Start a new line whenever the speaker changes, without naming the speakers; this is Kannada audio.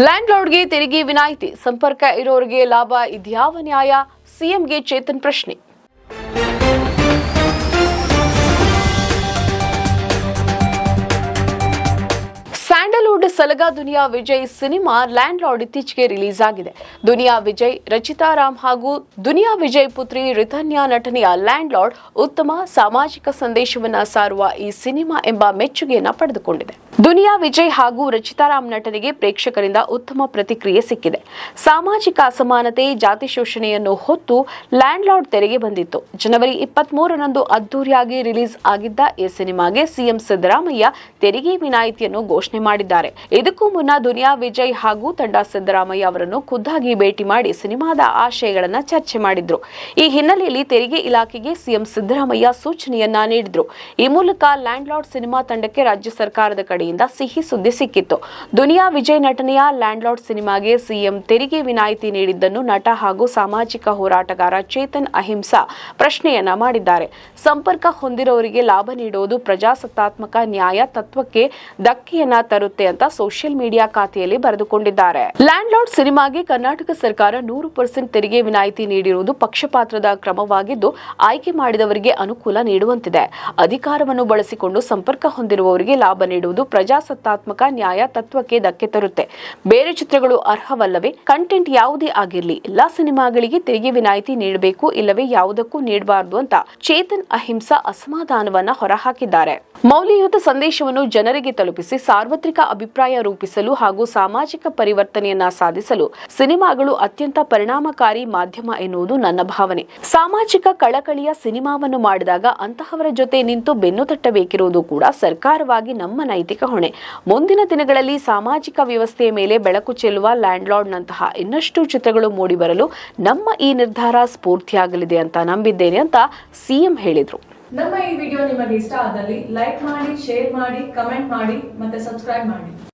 ಲ್ಯಾಂಡ್ ಲಾರ್ಡ್ಗೆ ತೆರಿಗೆ ವಿನಾಯಿತಿ, ಸಂಪರ್ಕ ಇರೋರಿಗೆ ಲಾಭ, ಇದ್ಯಾವ ನ್ಯಾಯ? ಸಿಎಂಗೆ ಚೇತನ್ ಪ್ರಶ್ನೆ. ಸ್ಯಾಂಡಲ್ವುಡ್ ಸಲಗ Duniya Vijay cinema land lord ಇತ್ತೀಚೆಗೆ ರಿಲೀಸ್ ಆಗಿದೆ. ದುನಿಯಾ ವಿಜಯ್, ರಚಿತಾ ರಾಮ್ ಹಾಗೂ ದುನಿಯಾ ವಿಜಯ್ ಪುತ್ರಿ ರಿತನ್ಯಾ ನಟನೆಯ ಲ್ಯಾಂಡ್ ಲಾರ್ಡ್ ಉತ್ತಮ ಸಾಮಾಜಿಕ ಸಂದೇಶವನ್ನ ಸಾರುವ ಈ ಸಿನಿಮಾ ಎಂಬ ಮೆಚ್ಚುಗೆಯನ್ನ ಪಡೆದುಕೊಂಡಿದೆ. ದುನಿಯಾ ವಿಜಯ್ ಹಾಗೂ ರಚಿತಾ ರಾಮ್ ನಟನೆಗೆ ಪ್ರೇಕ್ಷಕರಿಂದ ಉತ್ತಮ ಪ್ರತಿಕ್ರಿಯೆ ಸಿಕ್ಕಿದೆ. ಸಾಮಾಜಿಕ ಅಸಮಾನತೆ, ಜಾತಿ ಶೋಷಣೆಯನ್ನು ಹೊತ್ತು ಲ್ಯಾಂಡ್ ಲಾರ್ಡ್ ತೆರೆಗೆ ಬಂದಿತ್ತು. ಜನವರಿ 23ರಂದು ಅದ್ದೂರಿಯಾಗಿ ರಿಲೀಸ್ ಆಗಿದ್ದ ಈ ಸಿನಿಮಾಗೆ ಸಿಎಂ ಸಿದ್ದರಾಮಯ್ಯ ತೆರಿಗೆ ವಿನಾಯಿತಿಯನ್ನು ಘೋಷಣೆ ಮಾಡಿದ್ದಾರೆ. ಇದಕ್ಕೂ ಮುನ್ನ ದುನಿಯಾ ವಿಜಯ್ ಹಾಗೂ ತಂಡ ಸಿದ್ದರಾಮಯ್ಯ ಅವರನ್ನು ಖುದ್ದಾಗಿ ಭೇಟಿ ಮಾಡಿ ಸಿನಿಮಾದ ಆಶಯಗಳನ್ನು ಚರ್ಚೆ ಮಾಡಿದ್ರು. ಈ ಹಿನ್ನೆಲೆಯಲ್ಲಿ ತೆರಿಗೆ ಇಲಾಖೆಗೆ ಸಿಎಂ ಸಿದ್ದರಾಮಯ್ಯ ಸೂಚನೆಯನ್ನ ನೀಡಿದ್ರು. ಈ ಮೂಲಕ ಲ್ಯಾಂಡ್ ಲಾರ್ಡ್ ಸಿನಿಮಾ ತಂಡಕ್ಕೆ ರಾಜ್ಯ ಸರ್ಕಾರದ ಕಡೆಯಿಂದ ಸಿಹಿ ಸುದ್ದಿ ಸಿಕ್ಕಿತ್ತು. ದುನಿಯಾ ವಿಜಯ್ ನಟನೆಯ ಲ್ಯಾಂಡ್ ಲಾರ್ಡ್ ಸಿನಿಮಾಗೆ ಸಿಎಂ ತೆರಿಗೆ ವಿನಾಯಿತಿ ನೀಡಿದ್ದನ್ನು ನಟ ಹಾಗೂ ಸಾಮಾಜಿಕ ಹೋರಾಟಗಾರ ಚೇತನ್ ಅಹಿಂಸಾ ಪ್ರಶ್ನೆಯನ್ನ ಮಾಡಿದ್ದಾರೆ. ಸಂಪರ್ಕ ಹೊಂದಿರೋರಿಗೆ ಲಾಭ ನೀಡುವುದು ಪ್ರಜಾಸತ್ತಾತ್ಮಕ ನ್ಯಾಯ ತತ್ವಕ್ಕೆ ಧಕ್ಕೆಯನ್ನ ತರುತ್ತೆ ಅಂತ ಸೋಷಿಯಲ್ ಮೀಡಿಯಾ ಖಾತೆಯಲ್ಲಿ ಬರೆದುಕೊಂಡಿದ್ದಾರೆ. ಲ್ಯಾಂಡ್ ಲಾರ್ಡ್ ಸಿನಿಮಾಗೆ ಕರ್ನಾಟಕ ಸರ್ಕಾರ 100% ತೆರಿಗೆ ವಿನಾಯಿತಿ ನೀಡಿರುವುದು ಪಕ್ಷಪಾತದ ಕ್ರಮವಾಗಿದ್ದು, ಆಯ್ಕೆ ಮಾಡಿದವರಿಗೆ ಅನುಕೂಲ ನೀಡುವಂತಿದೆ. ಅಧಿಕಾರವನ್ನು ಬಳಸಿಕೊಂಡು ಸಂಪರ್ಕ ಹೊಂದಿರುವವರಿಗೆ ಲಾಭ ನೀಡುವುದು ಪ್ರಜಾಸತ್ತಾತ್ಮಕ ನ್ಯಾಯ ತತ್ವಕ್ಕೆ ಧಕ್ಕೆ ತರುತ್ತೆ. ಬೇರೆ ಚಿತ್ರಗಳು ಅರ್ಹವಲ್ಲವೇ? ಕಂಟೆಂಟ್ ಯಾವುದೇ ಆಗಿರಲಿ, ಎಲ್ಲಾ ಸಿನಿಮಾಗಳಿಗೆ ತೆರಿಗೆ ವಿನಾಯಿತಿ ನೀಡಬೇಕು, ಇಲ್ಲವೇ ಯಾವುದಕ್ಕೂ ನೀಡಬಾರದು ಅಂತ ಚೇತನ್ ಅಹಿಂಸಾ ಅಸಮಾಧಾನವನ್ನ ಹೊರಹಾಕಿದ್ದಾರೆ. ಮೌಲ್ಯಯುತ ಸಂದೇಶವನ್ನು ಜನರಿಗೆ ತಲುಪಿಸಿ ಸಾರ್ವತ್ರಿಕ ಅಭಿಪ್ರಾಯ ರೂಪಿಸಲು ಹಾಗೂ ಸಾಮಾಜಿಕ ಪರಿವರ್ತನೆಯನ್ನ ಸಾಧಿಸಲು ಸಿನಿಮಾಗಳು ಅತ್ಯಂತ ಪರಿಣಾಮಕಾರಿ ಮಾಧ್ಯಮ ಎನ್ನುವುದು ನನ್ನ ಭಾವನೆ. ಸಾಮಾಜಿಕ ಕಳಕಳಿಯ ಸಿನಿಮಾವನ್ನು ಮಾಡಿದಾಗ ಅಂತಹವರ ಜೊತೆ ನಿಂತು ಬೆನ್ನು ತಟ್ಟಬೇಕಿರುವುದು ಕೂಡ ಸರ್ಕಾರವಾಗಿ ನಮ್ಮ ನೈತಿಕ ಹೊಣೆ. ಮುಂದಿನ ದಿನಗಳಲ್ಲಿ ಸಾಮಾಜಿಕ ವ್ಯವಸ್ಥೆಯ ಮೇಲೆ ಬೆಳಕು ಚೆಲ್ಲುವ ಲ್ಯಾಂಡ್ ಲಾರ್ಡ್ ನಂತಹ ಇನ್ನಷ್ಟು ಚಿತ್ರಗಳು ಮೂಡಿಬರಲು ನಮ್ಮ ಈ ನಿರ್ಧಾರ ಸ್ಫೂರ್ತಿಯಾಗಲಿದೆ ಅಂತ ನಂಬಿದ್ದೇನೆ ಅಂತ ಸಿಎಂ ಹೇಳಿದ್ರು.
ನಮ್ಮ ಈ ವಿಡಿಯೋ ನಿಮಗೆ ಇಷ್ಟ ಆದಲ್ಲಿ ಲೈಕ್ ಮಾಡಿ, ಶೇರ್ ಮಾಡಿ, ಕಮೆಂಟ್ ಮಾಡಿ ಮತ್ತೆ ಸಬ್ಸ್ಕ್ರೈಬ್ ಮಾಡಿ.